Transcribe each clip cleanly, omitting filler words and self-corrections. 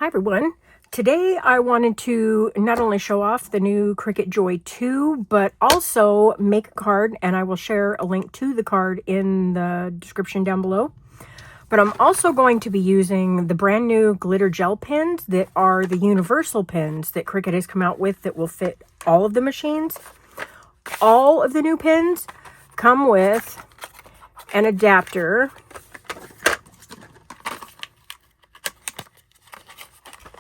Hi everyone. Today I wanted to not only show off the new Cricut Joy 2, but also make a card, and I will share a link to the card in the description down below. But I'm also going to be using the brand new glitter gel pens that are the universal pens that Cricut has come out with that will fit all of the machines. All of the new pens come with an adapter,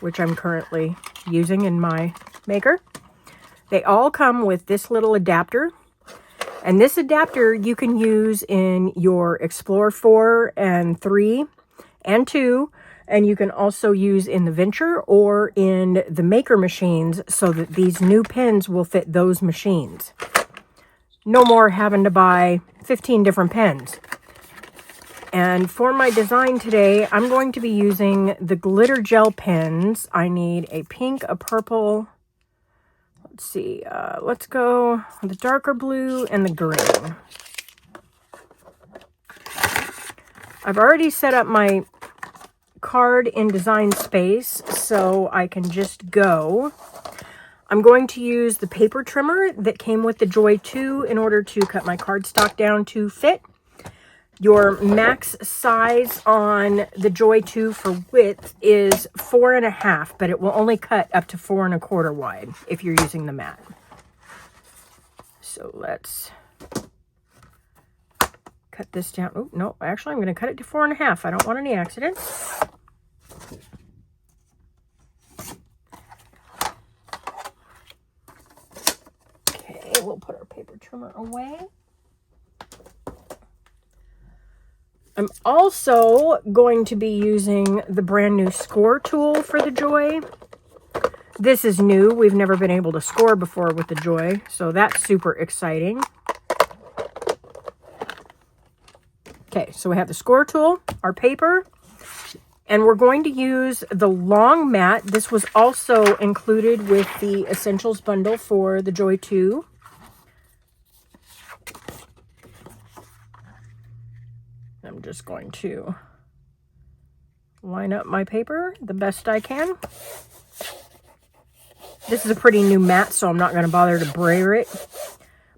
which I'm currently using in my maker. They all come with this little adapter. And this adapter you can use in your Explorer 4 and 3 and 2. And you can also use in the Venture or in the Maker machines so that these new pens will fit those machines. No more having to buy 15 different pens. And for my design today, I'm going to be using the glitter gel pens. I need a pink, a purple. Let's see. Let's go the darker blue and the green. I've already set up my card in Design Space, so I can just go. I'm going to use the paper trimmer that came with the Joy 2 in order to cut my cardstock down to fit. Your max size on the Joy 2 for width is 4.5, but it will only cut up to 4 1/4 wide if you're using the mat. So let's cut this down. Oh, no, actually I'm going to cut it to 4.5. I don't want any accidents. Okay, we'll put our paper trimmer away. I'm also going to be using the brand new score tool for the Joy. This is new. We've never been able to score before with the Joy, so that's super exciting. Okay, so we have the score tool, our paper, and we're going to use the long mat. This was also included with the Essentials bundle for the Joy 2. I'm just going to line up my paper the best I can. This is a pretty new mat, so I'm not going to bother to brayer it.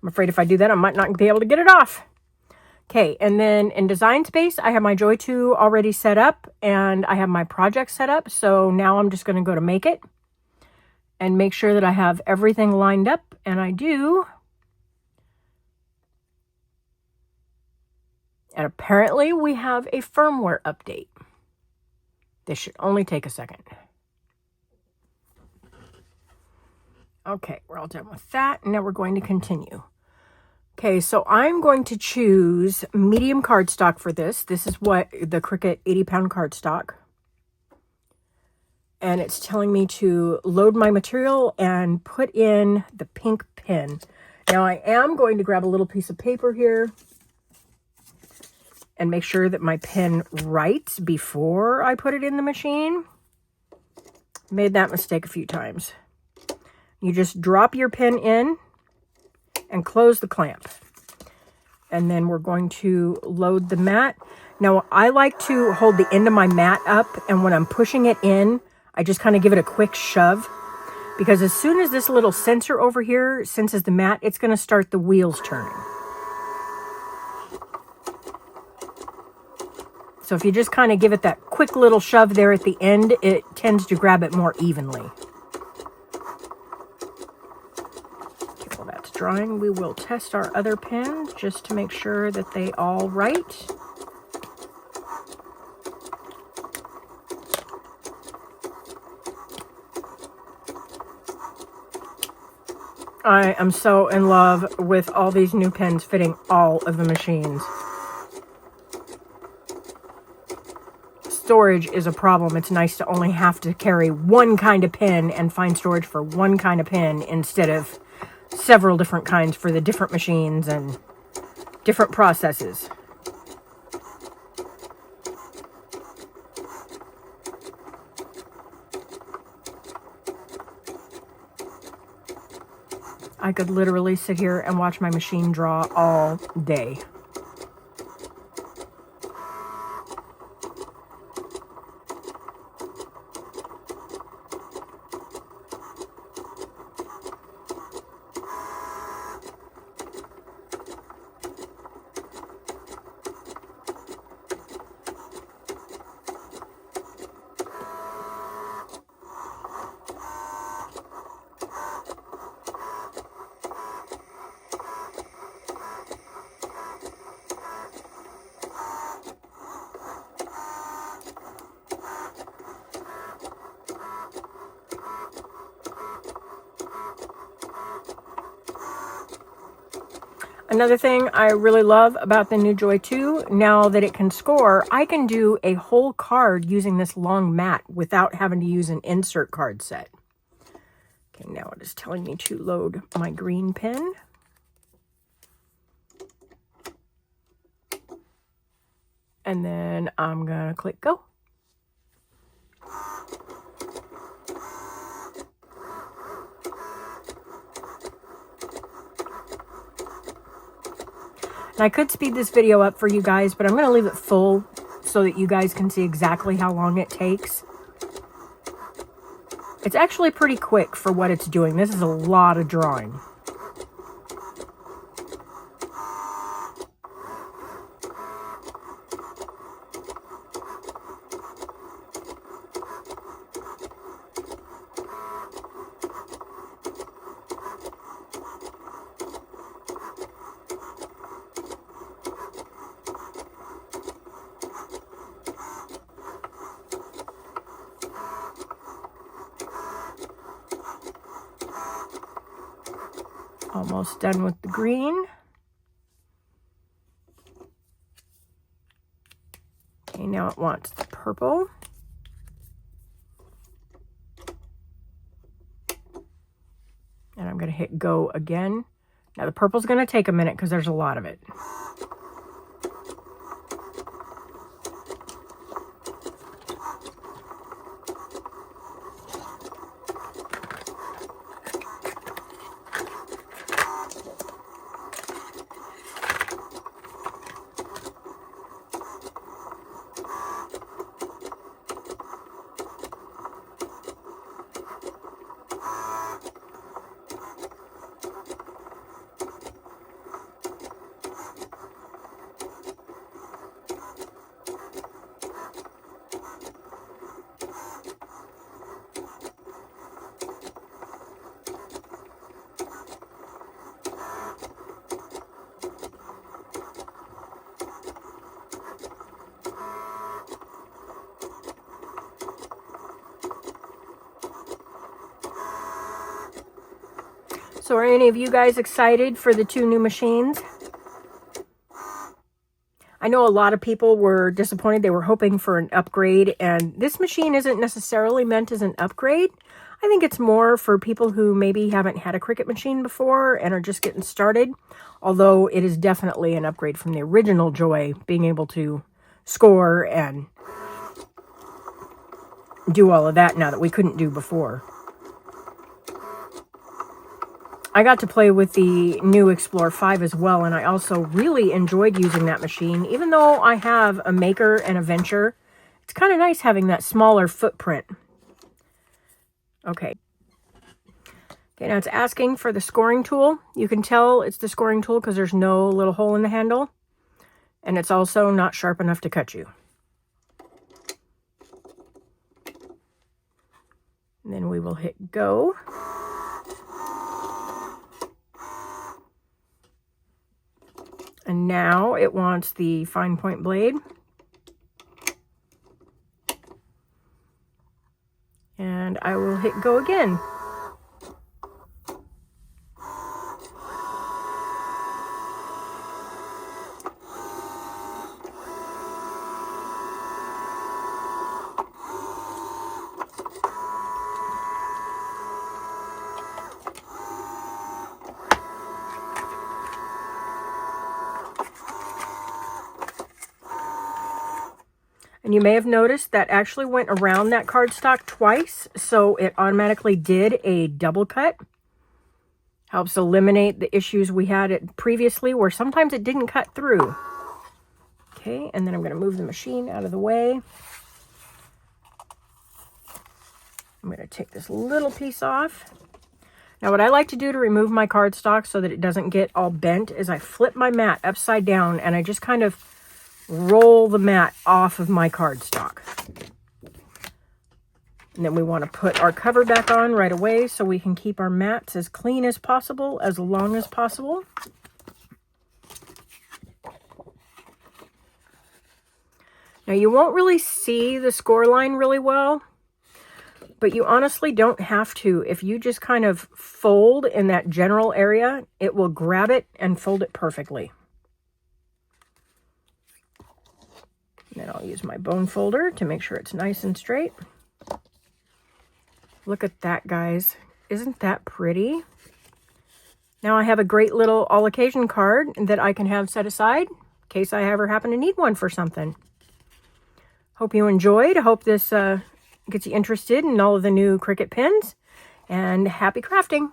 I'm afraid if I do that, I might not be able to get it off. Okay, and then in Design Space, I have my Joy 2 already set up, and I have my project set up. So now I'm just going to go to Make It and make sure that I have everything lined up, and I do. And apparently we have a firmware update. This should only take a second. Okay, we're all done with that. Now we're going to continue. Okay, so I'm going to choose medium cardstock for this. This is what the Cricut 80-pound cardstock. And it's telling me to load my material and put in the pink pen. Now I am going to grab a little piece of paper here and make sure that my pen writes before I put it in the machine. Made that mistake a few times. You just drop your pen in and close the clamp. And then we're going to load the mat. Now, I like to hold the end of my mat up, and when I'm pushing it in, I just kind of give it a quick shove. Because as soon as this little sensor over here senses the mat, it's going to start the wheels turning. So if you just kind of give it that quick little shove there at the end, it tends to grab it more evenly. Okay, while that's drying, we will test our other pens just to make sure that they all write. I am so in love with all these new pens fitting all of the machines. Storage is a problem. It's nice to only have to carry one kind of pen and find storage for one kind of pen instead of several different kinds for the different machines and different processes. I could literally sit here and watch my machine draw all day. Another thing I really love about the new Joy 2, now that it can score, I can do a whole card using this long mat without having to use an insert card set. Okay, now it is telling me to load my green pen. And then I'm going to click go. And I could speed this video up for you guys, but I'm going to leave it full so that you guys can see exactly how long it takes. It's actually pretty quick for what it's doing. This is a lot of drawing. Almost done with the green. Okay, now it wants the purple. And I'm going to hit go again. Now the purple's going to take a minute because there's a lot of it. So are any of you guys excited for the 2 new machines? I know a lot of people were disappointed. They were hoping for an upgrade, and this machine isn't necessarily meant as an upgrade. I think it's more for people who maybe haven't had a Cricut machine before and are just getting started, although it is definitely an upgrade from the original Joy, being able to score and do all of that now that we couldn't do before. I got to play with the new Explorer 5 as well, and I also really enjoyed using that machine. Even though I have a Maker and a Venture, it's kind of nice having that smaller footprint. Okay. Okay, now it's asking for the scoring tool. You can tell it's the scoring tool because there's no little hole in the handle. And it's also not sharp enough to cut you. And then we will hit go. And now it wants the fine point blade. And I will hit go again. And you may have noticed that actually went around that cardstock twice, so it automatically did a double cut. Helps eliminate the issues we had it previously where sometimes it didn't cut through. Okay, and then I'm going to move the machine out of the way. I'm going to take this little piece off. Now what I like to do to remove my cardstock so that it doesn't get all bent is I flip my mat upside down and I just kind of roll the mat off of my cardstock. And then we want to put our cover back on right away so we can keep our mats as clean as possible, as long as possible. Now you won't really see the score line really well, But you honestly don't have to. If you just kind of fold in that general area, it will grab it and fold it perfectly. And then I'll use my bone folder to make sure it's nice and straight. Look at that, guys. Isn't that pretty? Now I have a great little all occasion card that I can have set aside in case I ever happen to need one for something. Hope you enjoyed. I hope this gets you interested in all of the new Cricut pins. And happy crafting!